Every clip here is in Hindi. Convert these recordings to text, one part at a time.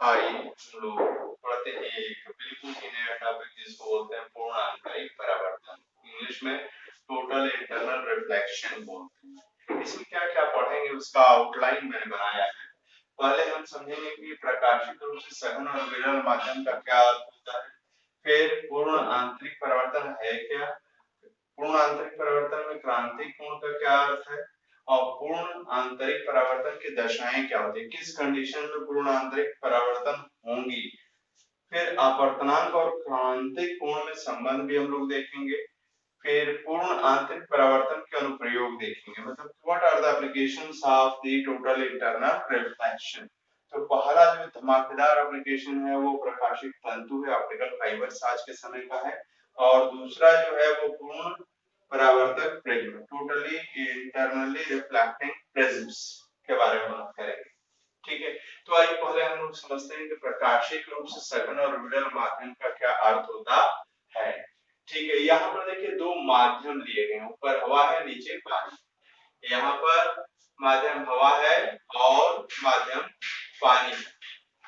आइए हम लोग पढ़ते हैं एक बिल्कुल ही नया टॉपिक जिसको बोलते हैं पूर्ण आंतरिक परावर्तन, इंग्लिश में टोटल इंटरनल रिफ्लेक्शन बोलते हैं। इसमें क्या क्या पढ़ेंगे उसका आउटलाइन मैंने बनाया है। पहले हम समझेंगे कि प्रकाशिक रूप से सघन और विरल माध्यम का क्या अर्थ होता है, फिर पूर्ण आंतरिक परावर्तन है क्या, पूर्ण आंतरिक परावर्तन में क्रांतिक कोण का क्या अर्थ है, और पूर्ण आंतरिक परावर्तन की दशाएं क्या होती है, किस कंडीशन में पूर्ण आंतरिक परावर्तन होंगी। फिर अपवर्तनांक और क्रांतिक कोण में संबंध भी हम लोग देखेंगे। फिर पूर्ण आंतरिक परावर्तन के अनुप्रयोग देखेंगे, मतलब what are the applications of the total internal reflection. तो पहला जो धमाकेदार एप्लीकेशन है वो प्रकाशिक तंतु है, ऑप्टिकल फाइबर्स आज के समय का है, और दूसरा जो है वो पूर्ण परावर्तक prism, totally internally reflecting prisms के बारे में बात करेंगे। ठीक है, तो आइए पहले हम लोग समझते हैं कि प्रकाशिक रूप से सघन और विरल माध्यम का क्या अर्थ होता है। ठीक है, यहाँ पर देखिए दो माध्यम लिए गए हैं, ऊपर हवा है नीचे पानी। यहाँ पर माध्यम हवा है और माध्यम पानी है।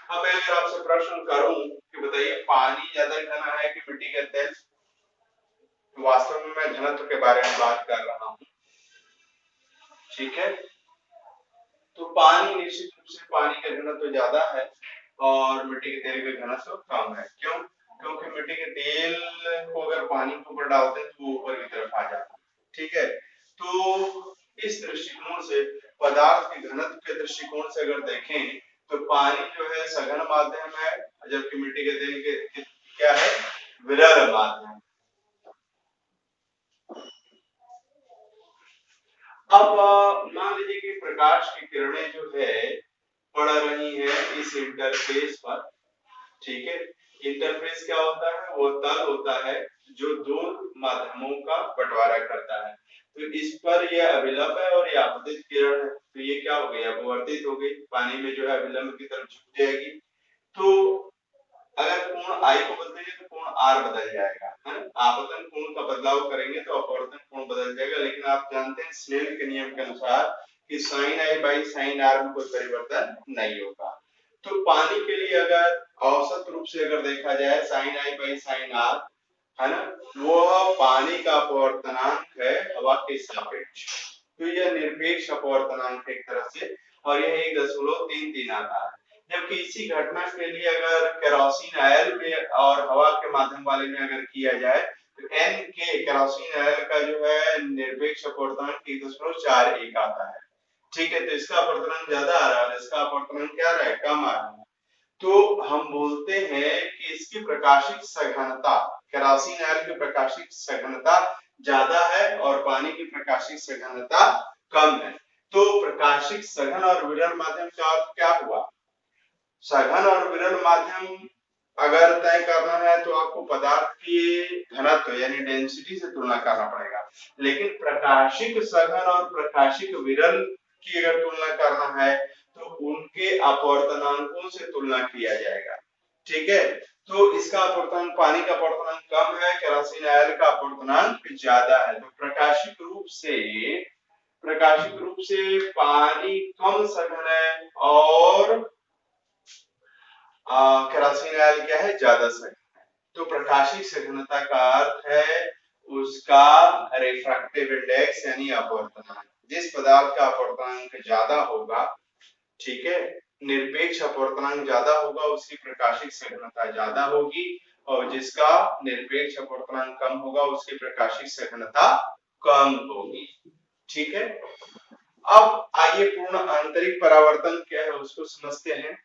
अब मैं अगर आपसे प्रश्न करूं कि बताइए पानी ज्यादा घना है कि मिट्टी का तेल, वास्तव में मैं घनत्व के बारे में बात कर रहा हूं। ठीक है, तो पानी निश्चित रूप से पानी का घनत्व ज्यादा है और मिट्टी के तेल का घनत्व कम है। क्यों? क्योंकि मिट्टी के तेल को अगर पानी के ऊपर डालते हैं तो वो ऊपर की तरफ आ जाता है। ठीक है, तो इस दृष्टिकोण से पदार्थ के घनत्व के दृष्टिकोण से अगर देखें तो पानी जो है सघन माध्यम है, जबकि मिट्टी के तेल के क्या है, विरल माध्यम। अब मान लीजिए कि प्रकाश की किरणें जो है पड़ रही है इस इंटरफेस पर। ठीक है, इंटरफेस क्या होता है, वो तल होता है जो दो माध्यमों का बंटवारा करता है। तो इस पर यह अभिलंब है और यह आपतित किरण है, तो ये क्या हो गई, अपवर्तित हो गई, पानी में जो है अभिलंब की तरफ झुक जाएगी। तो अगर कोण आई को बदलेंगे तो कोण आर बदल जाएगा, है ना। आपतन कोण का बदलाव करेंगे तो अपवर्तन कोण बदल जाएगा, लेकिन आप जानते हैं स्नेल के नियम के अनुसार कि sin i by sin r में कोई परिवर्तन नहीं होगा। तो पानी के लिए अगर औसत रूप से अगर देखा जाए sin i by sin r, है ना, वो पानी का अपवर्तनांक है हवा के सापेक्ष। तो यह निरपेक्ष अपवर्तनांक एक तरह से, और यह 1.33 आता है। जबकि इसी घटना के लिए अगर केरोसिन आयल में और हवा के माध्यम वाले में अगर किया जाए तो n के केरोसिन आयल का जो है निरपेक्ष अपवर्तनांक 1.41 आता है। ठीक है, तो इसका अपवर्तनांक ज्यादा आ रहा है, इसका अपवर्तनांक क्या आ रहा है, कम आ रहा है। तो हम बोलते हैं कि इसकी प्रकाशिक सघनता, केरोसिन आयल की प्रकाशिक सघनता ज्यादा है और पानी की प्रकाशिक सघनता कम है। तो प्रकाशिक सघन और विरल माध्यम का अर्थ क्या हुआ, सघन और विरल माध्यम अगर तय करना है तो आपको पदार्थ की घनत्व यानी डेंसिटी से तुलना करना पड़ेगा, लेकिन प्रकाशिक सघन और प्रकाशिक विरल की अगर तुलना करना है तो उनके अपवर्तनांकों से तुलना किया जाएगा। ठीक है, तो इसका अपवर्तनांक, पानी का अपवर्तनांक कम है, केरोसिन आयल का अपवर्तनांक ज्यादा है। तो प्रकाशिक रूप से पानी कम सघन है और केरोसिन आयल क्या है, ज्यादा सघन है। तो प्रकाशिक सघनता का अर्थ है उसका रिफ्रैक्टिव इंडेक्स यानी अपवर्तनांक। जिस पदार्थ का अपवर्तनांक ज्यादा होगा, ठीक है, निरपेक्ष अपवर्तनांक ज्यादा होगा, उसकी प्रकाशिक सघनता ज्यादा होगी, और जिसका निरपेक्ष अपवर्तनांक कम होगा उसकी प्रकाशिक सघनता कम होगी। ठीक है, अब आइए पूर्ण आंतरिक परावर्तन क्या है उसको समझते हैं।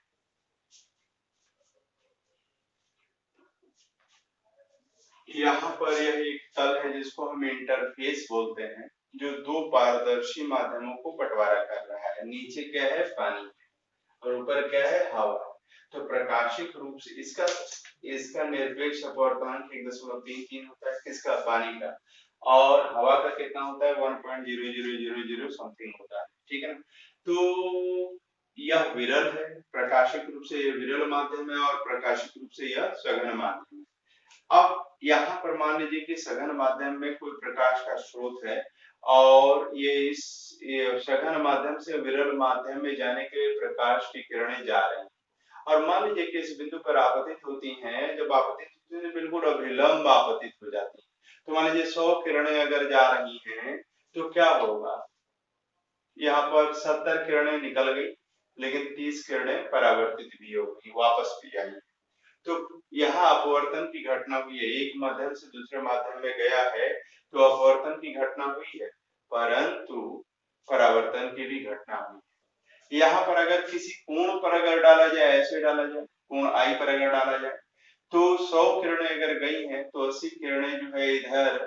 यहाँ पर यह एक तल है जिसको हम इंटरफेस बोलते हैं, जो दो पारदर्शी माध्यमों को बंटवारा कर रहा है। नीचे क्या है, पानी, और ऊपर क्या है, हवा। तो प्रकाशिक रूप से इसका निरपेक्ष अपवर्तनांक 1.33 होता है, किसका, पानी का, और हवा का कितना होता है, 1.0000 समथिंग होता है। ठीक है ना, तो यह विरल है, प्रकाशिक रूप से यह विरल माध्यम है और प्रकाशिक रूप से यह सघन माध्यम है। अब यहाँ पर मान लीजिए कि सघन माध्यम में कोई प्रकाश का स्रोत है और ये सघन माध्यम से विरल माध्यम में जाने के लिए प्रकाश की किरणें जा रही हैं, और मान लीजिए कि इस बिंदु पर आपतित होती हैं, जब आपतित होती हैं बिल्कुल अभिलंब आपतित हो जाती है। तो मान लीजिए 100 किरणें अगर जा रही हैं तो क्या होगा, यहाँ पर 70 किरणें निकल गई, लेकिन 30 किरणें परावर्तित भी होगी, वापस भी आई। तो यहाँ अपवर्तन की घटना हुई है, एक माध्यम से दूसरे माध्यम में गया है तो अपवर्तन की घटना हुई है, परंतु परावर्तन की भी घटना हुई है। यहाँ पर अगर किसी कोण पर अगर डाला जाए, ऐसे डाला जाए, कोण आई पर अगर डाला जाए तो 100 किरणें अगर गई हैं तो 80 किरणें जो है इधर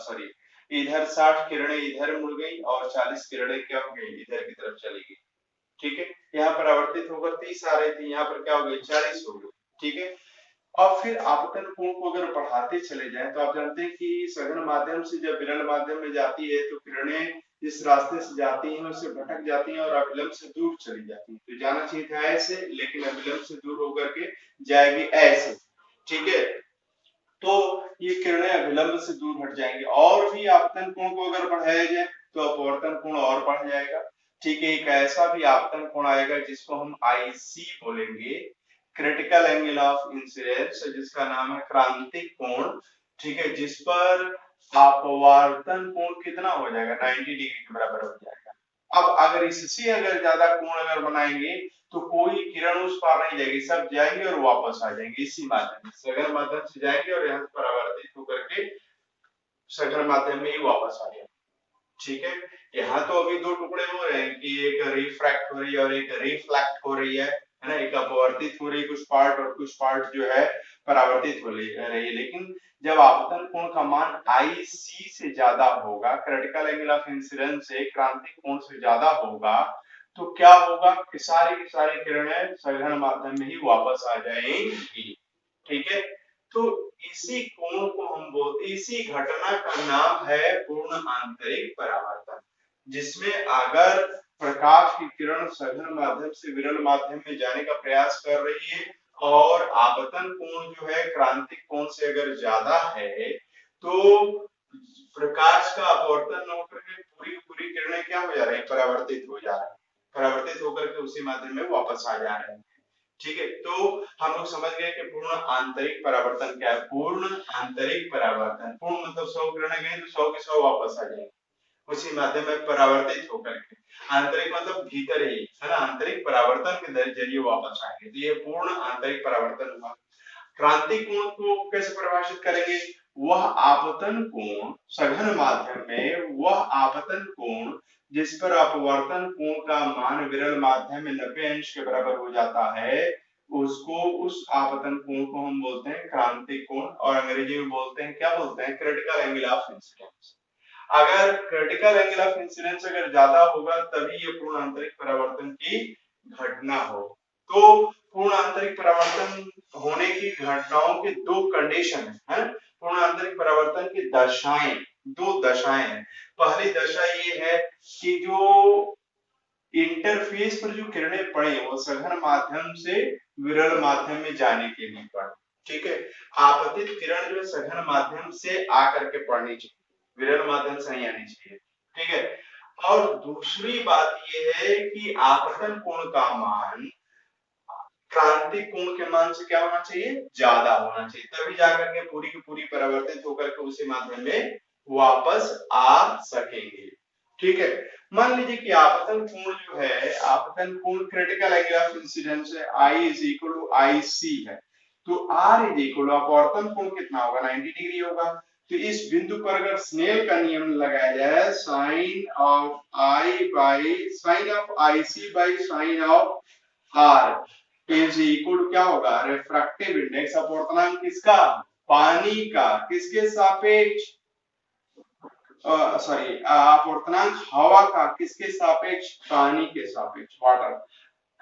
सॉरी इधर 60 किरणें इधर मुड़ गई और 40 किरणें क्या हो गई, इधर की तरफ चली गई। ठीक है, यहाँ पर आवर्तित होकर 30 आ रही थी, यहाँ पर क्या हो गई, 40 हो गई। ठीक है, और फिर आपतन कोण को अगर बढ़ाते चले जाएं तो आप जानते हैं कि सघन माध्यम से जब विरल माध्यम में जाती है तो किरणें जिस रास्ते से जाती हैं उससे भटक जाती हैं और अभिलंब से दूर चली जाती हैं। तो जाना चाहिए था ऐसे, लेकिन अभिलंब से दूर होकर के जाएगी ऐसे। ठीक है, तो ये किरणें अभिलंब से दूर हट जाएंगे, और भी आपतन कोण को अगर बढ़ाया जाए तो अपवर्तन कोण और बढ़ जाएगा। ठीक है, एक ऐसा भी आपतन कोण आएगा जिसको हम आईसी बोलेंगे, क्रिटिकल एंगल ऑफ इंसिडेंस, जिसका नाम है क्रांतिक कोण। ठीक है, जिस पर अपवर्तन कोण कितना हो जाएगा, 90 डिग्री के बराबर हो जाएगा। अब अगर इससे अगर ज्यादा कोण अगर बनाएंगे तो कोई किरण उस पार नहीं जाएगी, सब जाएंगे और वापस आ जाएंगे इसी माध्यम से, सघन माध्यम से जाएंगे और यहाँ से परावर्तित होकर के सघन माध्यम में ही वापस आ जाएंगे। ठीक है, यहाँ तो अभी दो टुकड़े हो रहे हैं कि एक रिफ्रैक्ट हो रही है और एक रिफ्लेक्ट हो रही है ना, एक अपवर्तित हो रही है कुछ पार्ट और कुछ पार्ट जो है परावर्तित हो रही है। लेकिन जब आपतन कोण का मान आईसी से ज्यादा होगा, क्रिटिकल एंगल ऑफ इंसिडेंस से क्रांतिक कोण से ज्यादा होगा, तो क्या होगा कि सारी की सारी किरणें सघन माध्यम में ही वापस आ जाएंगी। ठीक है, तो इसी कोण को हम बोलते, इसी घटना का नाम है पूर्ण आंतरिक परावर्तन, जिसमें अगर प्रकाश की किरण सघन माध्यम से विरल माध्यम में जाने का प्रयास कर रही है और आपतन कोण जो है क्रांतिक कोण से अगर ज्यादा है तो प्रकाश का अपवर्तन न होकर के पूरी पूरी किरणें क्या हो जा रही है, परावर्तित हो जा रही है, परावर्तित होकर के उसी माध्यम में वापस आ जा रहे हैं। ठीक है, तो हम लोग समझ गए कि पूर्ण आंतरिक परावर्तन क्या है। पूर्ण आंतरिक परावर्तन, पूर्ण मतलब 100 किरणें गई तो 100 के 100 वापस आ जाएंगे उसी माध्यम में परावर्तित होकर के। आंतरिक मतलब भीतर ही है ना, आंतरिक परावर्तन के जरिए वापस आएंगे, तो ये पूर्ण आंतरिक परावर्तन हुआ। क्रांतिक कोण को कैसे परिभाषित करेंगे, वह आपतन कोण सघन माध्यम में, वह आपतन कोण जिस पर अपवर्तन कोण का मान विरल माध्यम में 90 अंश के बराबर हो जाता है, उसको, उस आपतन कोण को हम बोलते हैं क्रांतिक कोण, और अंग्रेजी में बोलते हैं, क्या बोलते हैं, क्रिटिकल एंगल ऑफ इंसिडेंस। अगर क्रिटिकल एंगल ऑफ इंसिडेंस अगर ज्यादा होगा तभी ये पूर्ण आंतरिक परावर्तन की घटना हो। तो पूर्ण आंतरिक परावर्तन होने की घटनाओं के दो कंडीशन है, पूर्ण आंतरिक परावर्तन की दशाएं, दो दशाएं हैं। पहली दशा ये है कि जो इंटरफेस पर जो किरणें पड़े वो सघन माध्यम से विरल माध्यम में जाने के लिए पड़े। ठीक है, आपतित किरण जो सघन माध्यम से आकर के पड़नी चाहिए, विरल माध्यम से नहीं आनी चाहिए। ठीक है, और दूसरी बात यह है कि आपतन कोण का मान क्रांतिक कोण के मान से क्या होना चाहिए, ज्यादा होना चाहिए, तभी जाकर के पूरी की पूरी परावर्तित होकर के उसी माध्यम में वापस आ सकेंगे। ठीक है, मान लीजिए कि आपतन कोण जो है, आपतन कोण क्रिटिकल एंगल ऑफ इंसिडेंस है, I is equal to IC है, तो R इज इक्वल टू अपवर्तन कोण कितना होगा, 90 डिग्री होगा। तो इस बिंदु पर अगर स्नेल का नियम लगाया जाए, sine of IC by sine of R is equal to क्या होगा, रिफ्रैक्टिव इंडेक्स, अपवर्तनांक किसका, पानी का, किसके सापेक्ष, सॉरी अपवर्तनांक हवा का किसके सापेक्ष, पानी के सापेक्ष, वाटर,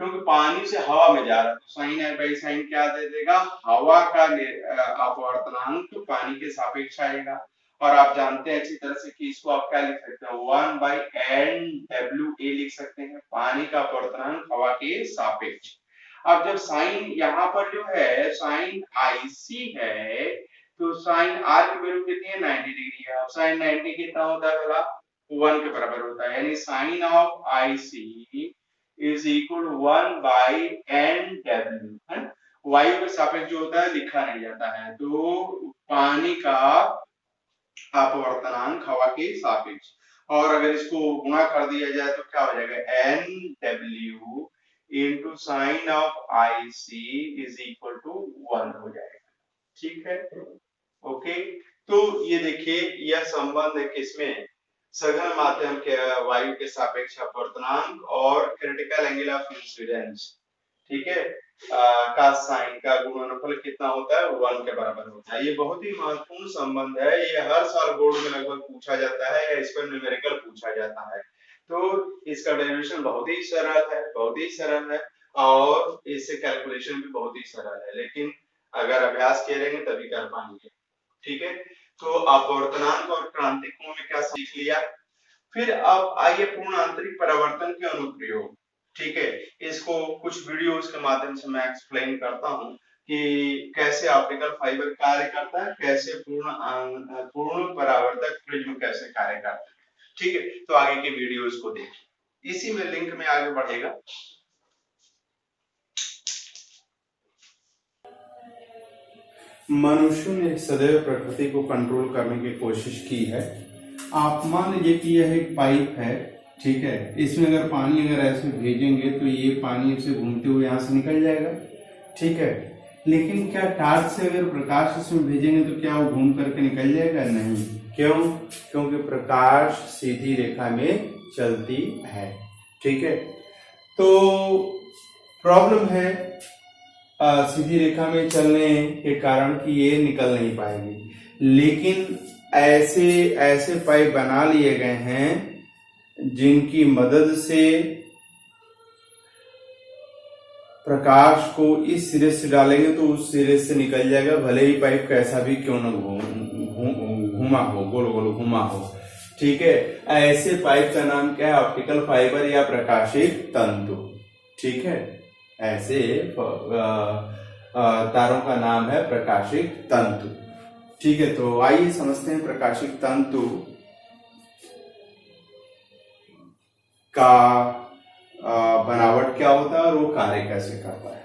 क्योंकि पानी से हवा में जा रहा है तो साइन आई बाई साइन क्या दे देगा, हवा का अपवर्तनांक तो पानी के सापेक्ष आएगा। और आप जानते हैं अच्छी तरह से कि इसको आप क्या लिख सकते हैं, 1 बाई एन डब्ल्यू ए लिख सकते हैं, पानी का अपवर्तनांक हवा के सापेक्ष। अब जब साइन यहाँ पर जो है साइन आईसी है तो साइन आर की वैल्यू कितनी है, 90 डिग्री है। अब साइन 90 कितना होता है, 1 के बराबर होता है, यानी sine of IC is equal to 1 by N W, है। वायु के सापेक्ष जो होता है लिखा नहीं जाता है, तो पानी का अपवर्तनांक हवा के सापेक्ष, और अगर इसको गुणा कर दिया जाए तो क्या हो जाएगा, N W into sine of I C is equal to 1 हो जाएगा। ठीक है, ओके। तो ये देखिए यह संबंध है किसमें, सघन माध्यम के वायु के सापेक्ष अपवर्तनांक और क्रिटिकल एंगल ऑफ इंसिडेंस, ठीक है, का साइन का गुणनफल कितना होता है, 1 के बराबर होता है। ये बहुत ही महत्वपूर्ण संबंध है, ये हर साल बोर्ड में लगभग पूछा जाता है या इस पर न्यूमेरिकल पूछा जाता है। तो इसका डेरिवेशन बहुत ही सरल है, बहुत ही सरल है, और इससे कैलकुलेशन भी बहुत ही सरल है, लेकिन अगर अभ्यास करेंगे तभी कर पाएंगे। ठीक है, तो अपवर्तनांक और क्रांतिकों में क्या सीख लिया। फिर अब आइए पूर्ण आंतरिक परावर्तन के अनुप्रयोग। ठीक है, इसको कुछ वीडियोस के माध्यम से मैं एक्सप्लेन करता हूं कि कैसे ऑप्टिकल फाइबर कार्य करता है, कैसे पूर्ण परावर्तक प्रिज्म कैसे कार्य करता है। ठीक है, तो आगे के वीडियोस को देखिए, इसी में लिंक में आगे बढ़ेगा। मनुष्य ने सदैव प्रकृति को कंट्रोल करने की कोशिश की है। आप मान लीजिए कि यह एक पाइप है, ठीक है, इसमें अगर पानी अगर ऐसे भेजेंगे तो ये पानी से घूमते हुए यहाँ से निकल जाएगा, ठीक है, लेकिन क्या टार्च से अगर प्रकाश इसमें भेजेंगे तो क्या वो घूम करके निकल जाएगा, नहीं। क्यों, क्योंकि प्रकाश सीधी रेखा में चलती है। ठीक है, तो प्रॉब्लम है सीधी रेखा में चलने के कारण कि ये निकल नहीं पाएगी, लेकिन ऐसे पाइप बना लिए गए हैं जिनकी मदद से प्रकाश को इस सिरे से डालेंगे तो उस सिरे से निकल जाएगा, भले ही पाइप कैसा भी क्यों न घुमा हो, गोल गोल घुमा हो। ठीक है, ऐसे पाइप का नाम क्या है, ऑप्टिकल फाइबर या प्रकाशिक तंतु। ठीक है, ऐसे तारों का नाम है प्रकाशिक तंतु। ठीक है, तो आइए समझते हैं प्रकाशिक तंतु का बनावट क्या होता है और वो कार्य कैसे करता है।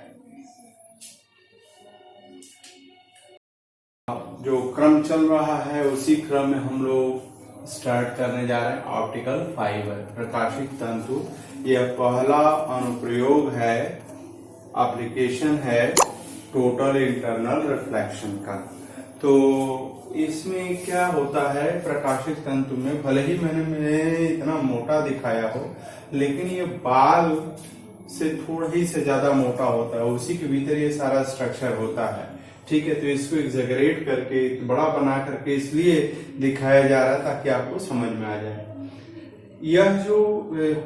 जो क्रम चल रहा है उसी क्रम में हम लोग स्टार्ट करने जा रहे हैं ऑप्टिकल फाइबर, प्रकाशिक तंतु। यह पहला अनुप्रयोग है, एप्लीकेशन है टोटल इंटरनल रिफ्लेक्शन का। तो इसमें क्या होता है, प्रकाशिक तंतु में भले ही मैंने इतना मोटा दिखाया हो, लेकिन ये बाल से थोड़ा ही से ज्यादा मोटा होता है, उसी के भीतर ये सारा स्ट्रक्चर होता है। ठीक है, तो इसको एग्जैगरेट करके बड़ा बना करके इसलिए दिखाया जा रहा है ताकि आपको समझ में आ जाए। यह जो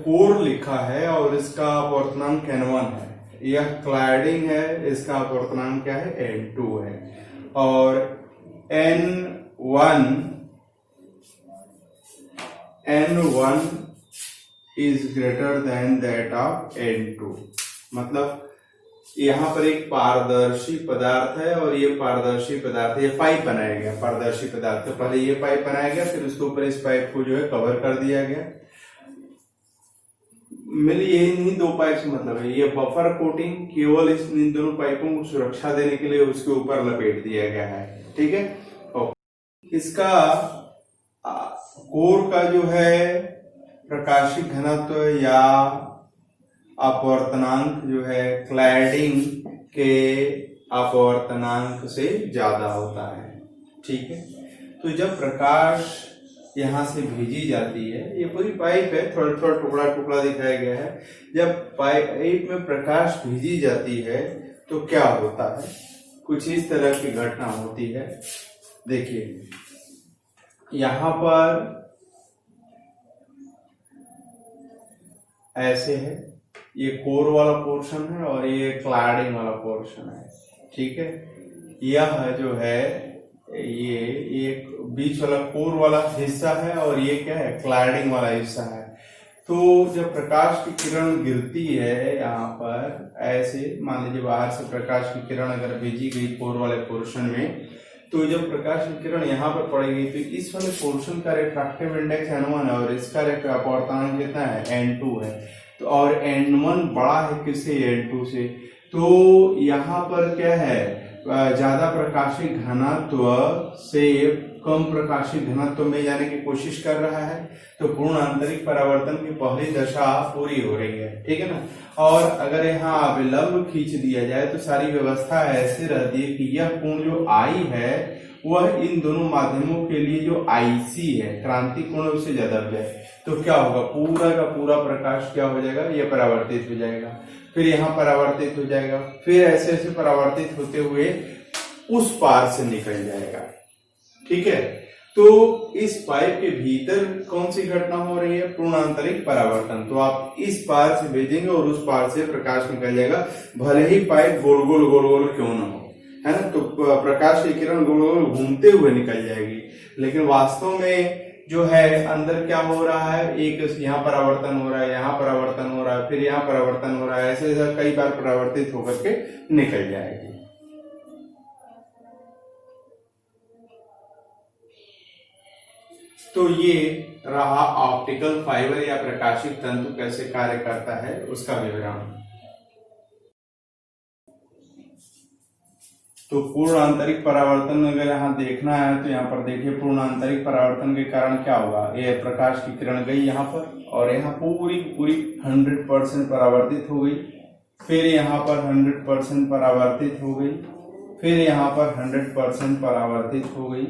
कोर लिखा है और इसका अपवर्तनांक N1 है, यह क्लैडिंग है, इसका अपवर्तनांक क्या है, N2 है, और N1 is greater than that of N2। मतलब यहाँ पर एक पारदर्शी पदार्थ है और ये पारदर्शी पदार्थ, ये पाइप बनाया गया पारदर्शी पदार्थ, तो पहले ये पाइप बनाया गया, फिर उसके ऊपर इस पाइप को जो है कवर कर दिया गया। मिली यही नहीं, दो पाइप से मतलब है, ये बफर कोटिंग केवल इन दोनों पाइपों को सुरक्षा देने के लिए उसके ऊपर लपेट दिया गया है। ठीक है, इसका कोर का जो है प्रकाशिक घनत्व या अपवर्तनांक जो है क्लैडिंग के अपवर्तनांक से ज्यादा होता है। ठीक है, तो जब प्रकाश यहाँ से भेजी जाती है, ये पूरी पाइप है, थोड़ा थोड़ा टुकड़ा टुकड़ा दिखाया गया है, जब पाइप में प्रकाश भेजी जाती है तो क्या होता है, कुछ इस तरह की घटना होती है। देखिए यहाँ पर ऐसे है, ये कोर वाला पोर्शन है और ये क्लैडिंग वाला पोर्शन है। ठीक है, यह जो है ये बीच वाला कोर वाला हिस्सा है और ये क्या है, क्लैडिंग वाला हिस्सा है। तो जब प्रकाश की किरण गिरती है यहाँ पर, ऐसे मान लीजिए बाहर से प्रकाश की किरण अगर भेजी गई कोर वाले पोर्शन में, तो जब प्रकाश की किरण यहाँ पर पड़ेगी तो इस वाले पोर्शन का रिफ्रैक्टिव इंडेक्स N1 है और इसका अपवर्तनांक कितना है, N2 है। तो और N1 बड़ा है किससे, N2 से। तो यहाँ पर क्या है, ज्यादा प्रकाशीय घनत्व से कम प्रकाशीय घनत्व में जाने की कोशिश कर रहा है, तो पूर्ण आंतरिक परावर्तन की पहली दशा पूरी हो रही है, ठीक है ना। और अगर यहाँ विलंब खींच दिया जाए तो सारी व्यवस्था ऐसे रहती है कि यह कोण जो I है वह इन दोनों माध्यमों के लिए जो IC है, क्रांति कोण, उससे ज्यादा हो जाए तो क्या होगा, पूरा का पूरा प्रकाश क्या हो जाएगा, यह परावर्तित हो जाएगा, फिर यहाँ परावर्तित हो जाएगा, फिर ऐसे ऐसे परावर्तित होते हुए उस पार से निकल जाएगा, ठीक है। तो इस पाइप के भीतर कौन सी घटना हो रही है, पूर्ण आंतरिक परावर्तन। तो आप इस पार से भेजेंगे और उस पार से प्रकाश निकल जाएगा, भले ही पाइप गोल गोल गोल गोल क्यों ना हो, है ना। तो प्रकाश की किरण गोल गोल घूमते हुए निकल जाएगी, लेकिन वास्तव में जो है अंदर क्या हो रहा है, एक यहाँ परावर्तन हो रहा है, यहाँ परावर्तन हो रहा है, फिर यहाँ परावर्तन हो रहा है, ऐसे ऐसे कई बार परावर्तित होकर के निकल जाएगी। तो ये रहा ऑप्टिकल फाइबर या प्रकाशिक तंतु कैसे कार्य करता है उसका विवरण। तो पूर्ण आंतरिक परावर्तन अगर यहाँ देखना है तो यहाँ पर देखिए, पूर्ण आंतरिक परावर्तन के कारण क्या होगा, ये प्रकाश की किरण गई यहाँ पर और यहाँ पूरी पूरी 100% परावर्तित हो गई, फिर यहाँ पर 100% परावर्तित हो गई, फिर यहाँ पर 100% परावर्तित हो गई,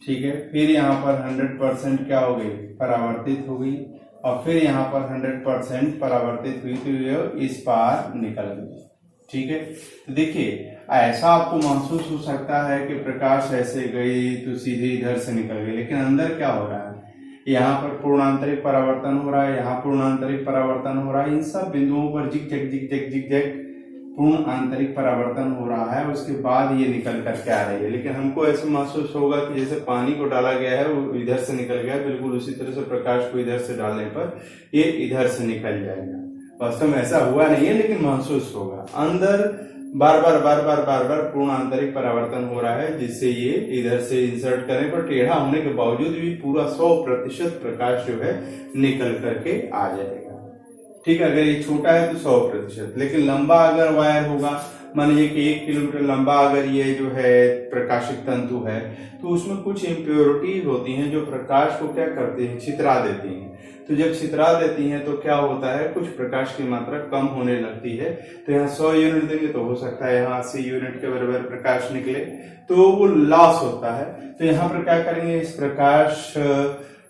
ठीक है, फिर यहाँ पर 100% क्या हो गई, परावर्तित हो गई, और फिर यहाँ पर 100% परावर्तित हुई, तो ये इस पार निकल गई, ठीक है। तो देखिए ऐसा आपको महसूस हो सकता है कि प्रकाश ऐसे गई तो सीधे इधर से निकल गई, लेकिन अंदर क्या हो रहा है, यहाँ पर पूर्णांतरिक परावर्तन हो रहा है, यहाँ पूर्णांतरिक परावर्तन हो रहा है, इन सब बिंदुओं पर जिग जग जिग जग जिग जग पूर्ण आंतरिक परावर्तन हो रहा है, उसके बाद ये निकल करके आ रही है। लेकिन हमको ऐसा महसूस होगा कि जैसे पानी को डाला गया है वो इधर से निकल गया, बिल्कुल उसी तरह से प्रकाश को इधर से डालने पर ये इधर से निकल जाएगा। वास्तव में ऐसा हुआ नहीं है, लेकिन महसूस होगा अंदर बार बार पूर्ण आंतरिक परावर्तन हो रहा है, जिससे ये इधर से इंसर्ट करने पर टेढ़ा होने के बावजूद भी पूरा 100% प्रकाश जो है निकल करके आ जाएगा, ठीक है। अगर ये छोटा है तो 100%, लेकिन लंबा अगर वायर होगा, मान लीजिए कि 1 किलोमीटर लंबा अगर ये जो है प्रकाशिक तंतु है, तो उसमें कुछ इम्प्योरिटीज होती हैं जो प्रकाश को क्या करती हैं, छितरा देती हैं। तो जब छितरा देती हैं तो क्या होता है, कुछ प्रकाश की मात्रा कम होने लगती है। तो यहाँ 100 यूनिट देंगे तो हो सकता है यहाँ 80 यूनिट के बराबर प्रकाश निकले, तो वो लॉस होता है। तो यहाँ पर क्या करेंगे, इस प्रकाश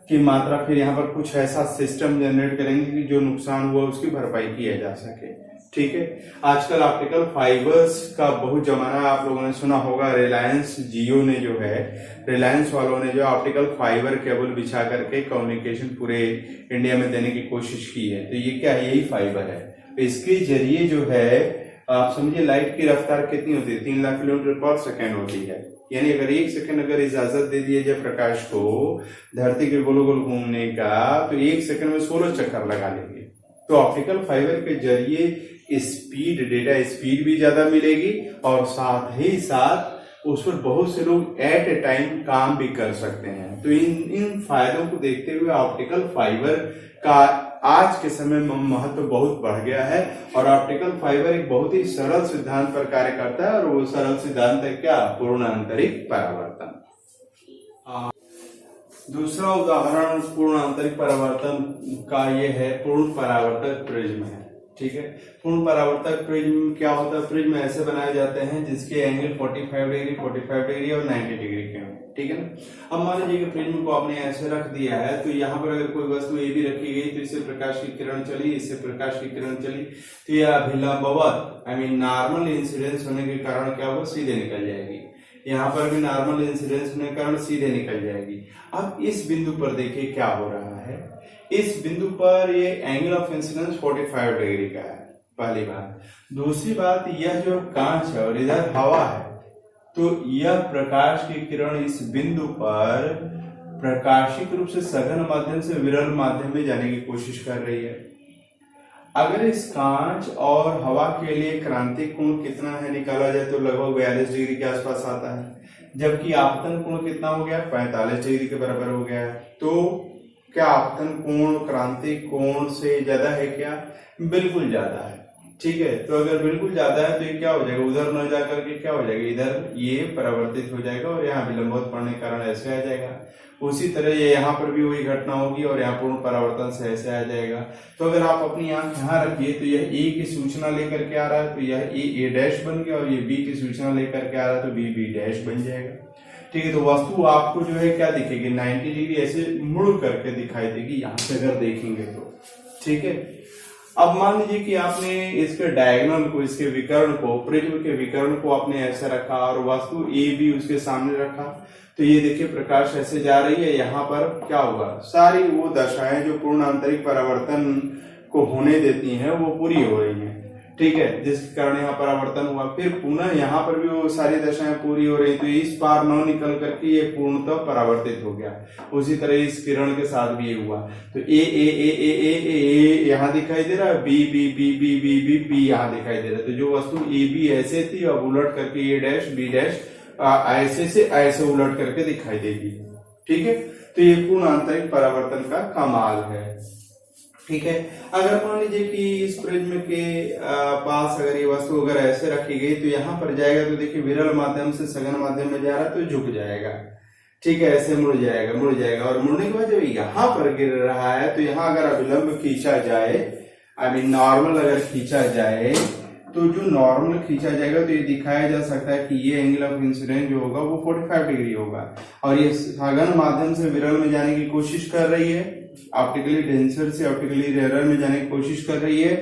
की मात्रा फिर यहाँ पर कुछ ऐसा सिस्टम जनरेट करेंगे कि जो नुकसान हुआ उसकी भरपाई किया जा सके, ठीक है। आजकल ऑप्टिकल फाइबर्स का बहुत जमाना, आप लोगों ने सुना होगा, रिलायंस जियो ने जो है, रिलायंस वालों ने जो ऑप्टिकल फाइबर केबल बिछा करके कम्युनिकेशन पूरे इंडिया में देने की कोशिश की है। तो ये क्या है, यही फाइबर है। इसके जरिए जो है आप समझिए लाइट की रफ्तार कितनी होती है, 3 लाख किलोमीटर पर सेकेंड होती है। यानी अगर 1 सेकंड अगर इजाजत दे दिया जाए प्रकाश को धरती के गोल गोल घूमने का, तो 1 सेकंड में 16 चक्कर लगा लेंगे। तो ऑप्टिकल फाइबर के जरिए स्पीड, डेटा स्पीड भी ज्यादा मिलेगी और साथ ही साथ उस पर बहुत से लोग एट ए टाइम काम भी कर सकते हैं। तो इन फायदों को देखते हुए ऑप्टिकल फाइबर का आज के समय में महत्व बहुत बढ़ गया है, और ऑप्टिकल फाइबर एक बहुत ही सरल सिद्धांत पर कार्य करता है, और वो सरल सिद्धांत है क्या, पूर्ण आंतरिक परावर्तन। दूसरा उदाहरण पूर्ण आंतरिक परावर्तन का ये है, पूर्ण परावर्तक प्रिज्म है, ठीक है। पूर्ण परावर्तक प्रिज्म क्या होता है, प्रिज्म ऐसे बनाए जाते हैं जिसके एंगल 45 डिग्री, 45 डिग्री और 90 डिग्री के हों, ठीक है ना। अब मान लीजिए कि प्रिज्म को आपने ऐसे रख दिया है, तो यहाँ पर अगर कोई वस्तु ये भी रखी गई, तो इससे प्रकाश की किरण चली, इससे प्रकाश की किरण चली, तो यह अभिलंबवत नॉर्मल इंसिडेंस होने के कारण क्या होगा, सीधे निकल जाएगी। यहाँ पर भी नॉर्मल इंसिडेंस होने के कारण सीधे निकल जाएगी। अब इस बिंदु पर देखिए क्या हो रहा है, इस बिंदु पर ये एंगल ऑफ इंसिडेंस 45 डिग्री का है, पहली बात। दूसरी बात, यह जो कांच है और इधर हवा है, तो यह प्रकाश की किरण इस बिंदु पर प्रकाशिक रूप से सघन माध्यम से विरल माध्यम में जाने की कोशिश कर रही है। अगर इस कांच और हवा के लिए क्रांतिक कोण कितना है निकाला जाए तो लगभग 42 डिग्री के आसपास आता है, जबकि आपतन कोण कितना हो गया, 45 डिग्री के बराबर हो गया है। तो क्या आपतन कोण क्रांतिक कोण से ज्यादा है क्या? बिल्कुल ज्यादा है। ठीक है, तो अगर बिल्कुल ज्यादा है तो ये क्या हो जाएगा, उधर न जाकर के क्या हो जाएगा, इधर ये परावर्तित हो जाएगा और यहाँ विलंबवत पड़ने के कारण ऐसे आ जाएगा। उसी तरह ये यहाँ पर भी वही घटना होगी और यहाँ पूर्ण परावर्तन से ऐसे आ जाएगा। तो अगर आप अपनी आंख यहाँ रखिए तो यह ए की सूचना लेकर के आ रहा है तो यह ए डैश बन गया, और ये बी की सूचना लेकर के आ रहा है तो बी डैश बन जाएगा। ठीक है, तो वस्तु आपको जो है क्या दिखेगी, 90 डिग्री ऐसे मुड़ करके दिखाई देगी यहाँ से अगर देखेंगे तो। ठीक है, अब मान लीजिए कि आपने इसके डायगोनल को, इसके विकर्ण को, प्रिज्म के विकर्ण को आपने ऐसे रखा और वस्तु ए बी उसके सामने रखा, तो ये देखिए प्रकाश ऐसे जा रही है, यहाँ पर क्या होगा, सारी वो दशाएं जो पूर्ण आंतरिक परावर्तन को होने देती हैं वो पूरी हो रही हैं। ठीक है, जिसके कारण यहाँ परावर्तन हुआ, फिर पुनः यहाँ पर भी वो सारी दशाएं पूरी हो रही, तो इस पार न निकल करके ये पूर्णतः परावर्तित हो गया। उसी तरह इस किरण के साथ भी ये हुआ, तो ए यहाँ दिखाई दे रहा है, B B B B B B B यहाँ दिखाई दे रहा है। तो जो वस्तु ए बी ऐसे थी अब उलट करके ए डैश बी डैश ऐसे से ऐसे उलट करके दिखाई देगी। ठीक है, तो ये पूर्ण आंतरिक परावर्तन का कमाल है। ठीक है, अगर मान लीजिए कि इस प्रिज्म के पास अगर ये वस्तु अगर ऐसे रखी गई तो यहाँ पर जाएगा तो देखिए विरल माध्यम से सघन माध्यम में जा रहा है तो झुक जाएगा। ठीक है, ऐसे मुड़ जाएगा और मुड़ने के बाद जब यहाँ पर गिर रहा है तो यहाँ अगर अभिलंब खींचा जाए, नॉर्मल अगर खींचा जाए तो जो नॉर्मल खींचा जाएगा तो ये दिखाया जा सकता है कि ये एंगल ऑफ इंसिडेंस जो होगा वो 45 डिग्री होगा, और ये सघन माध्यम से विरल में जाने की कोशिश कर रही है, ऑप्टिकली डेंसर से ऑप्टिकली रेयर में जाने की कोशिश कर रही है,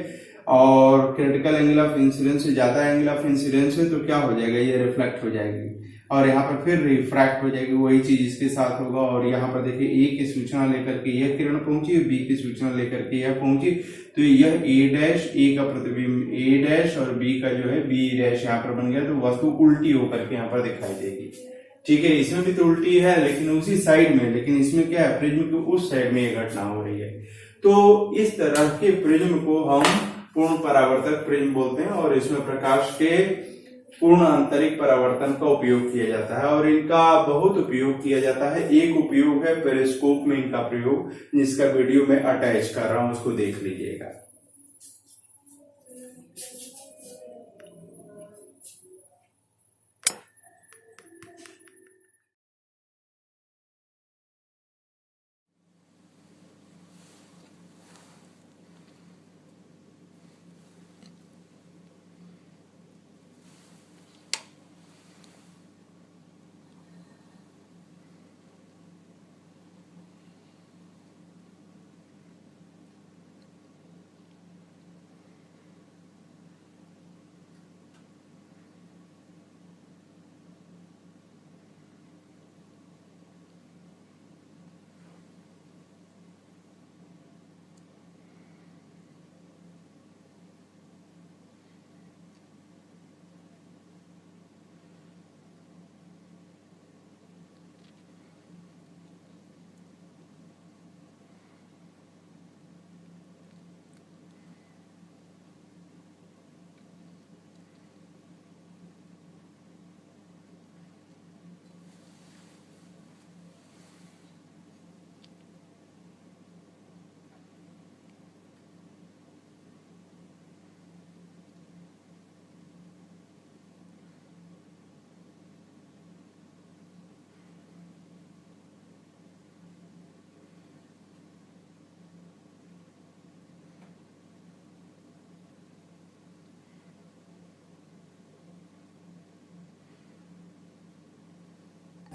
और क्रिटिकल एंगल ऑफ इंसिडेंस से ज्यादा एंगल ऑफ इंसिडेंस है तो क्या हो जाएगा, ये रिफ्लेक्ट हो जाएगी और यहाँ पर फिर रिफ्रैक्ट हो जाएगी, वही चीज इसके साथ होगा। और यहाँ पर देखिए ए की सूचना लेकर के यह किरण पहुंची, बी की सूचना लेकर के यह पहुंची, तो यह ए डैश, ए का प्रतिबिंब ए डैश और बी का जो है बी डैश यहाँ पर बन गया, तो वस्तु उल्टी होकर के यहाँ पर दिखाई देगी। ठीक है, इसमें भी तो उल्टी है लेकिन उसी साइड में, लेकिन इसमें क्या है, प्रिज्म के उस साइड में ये घटना हो रही है। तो इस तरह के प्रिज्म को हम पूर्ण परावर्तक प्रिज्म बोलते हैं और इसमें प्रकाश के पूर्ण आंतरिक परावर्तन का उपयोग किया जाता है और इनका बहुत उपयोग किया जाता है। एक उपयोग है पेरिस्कोप में इनका प्रयोग, जिसका वीडियो मैं अटैच कर रहा हूं, उसको देख लीजिएगा।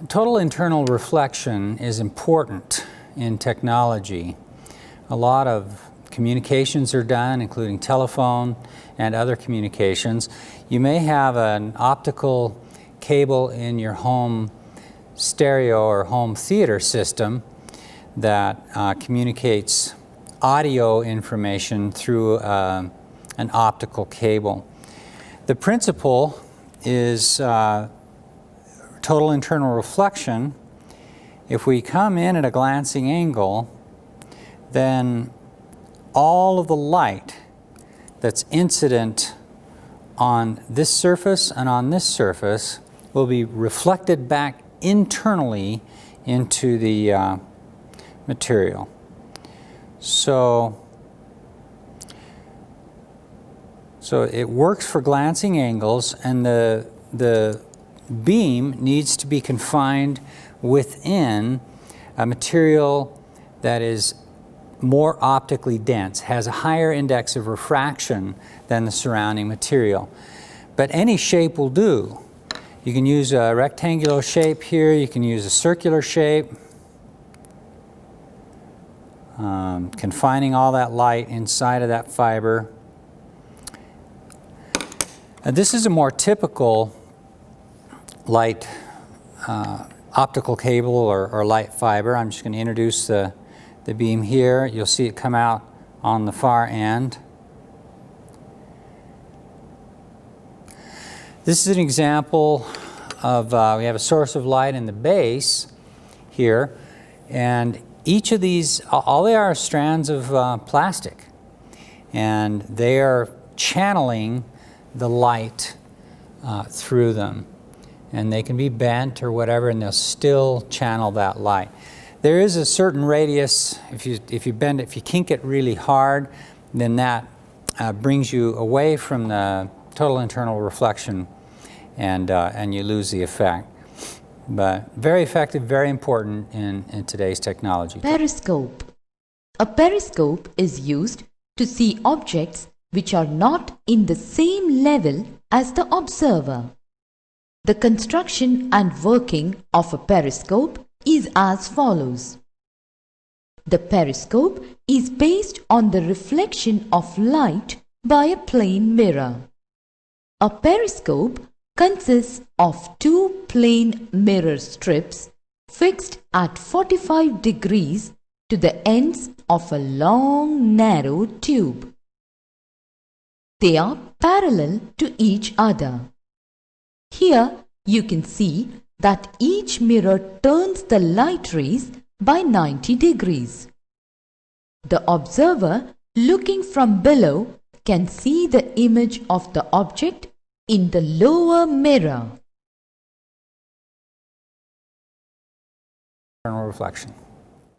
Total internal reflection is important in technology. A lot of communications are done, including telephone and other communications. You may have an optical cable in your home stereo or home theater system that communicates audio information through an optical cable. The principle is total internal reflection. If we come in at a glancing angle, then all of the light that's incident on this surface and on this surface will be reflected back internally into the material. So it works for glancing angles, and the beam needs to be confined within a material that is more optically dense, has a higher index of refraction than the surrounding material. But any shape will do. You can use a rectangular shape here, you can use a circular shape, confining all that light inside of that fiber. This is a more typical light optical cable or light fiber. I'm just going to introduce the beam here. You'll see it come out on the far end. This is an example of, we have a source of light in the base here, and each of these, all they are strands of plastic, and they are channeling the light through them. And they can be bent or whatever, and they'll still channel that light. There is a certain radius. If you bend it, if you kink it really hard, then that brings you away from the total internal reflection, and you lose the effect. But very effective, very important in today's technology. Periscope. A periscope is used to see objects which are not in the same level as the observer. The construction and working of a periscope is as follows. The periscope is based on the reflection of light by a plane mirror. A periscope consists of two plane mirror strips fixed at 45 degrees to the ends of a long narrow tube. They are parallel to each other. Here you can see that each mirror turns the light rays by 90 degrees. The observer looking from below can see the image of the object in the lower mirror. Reflection.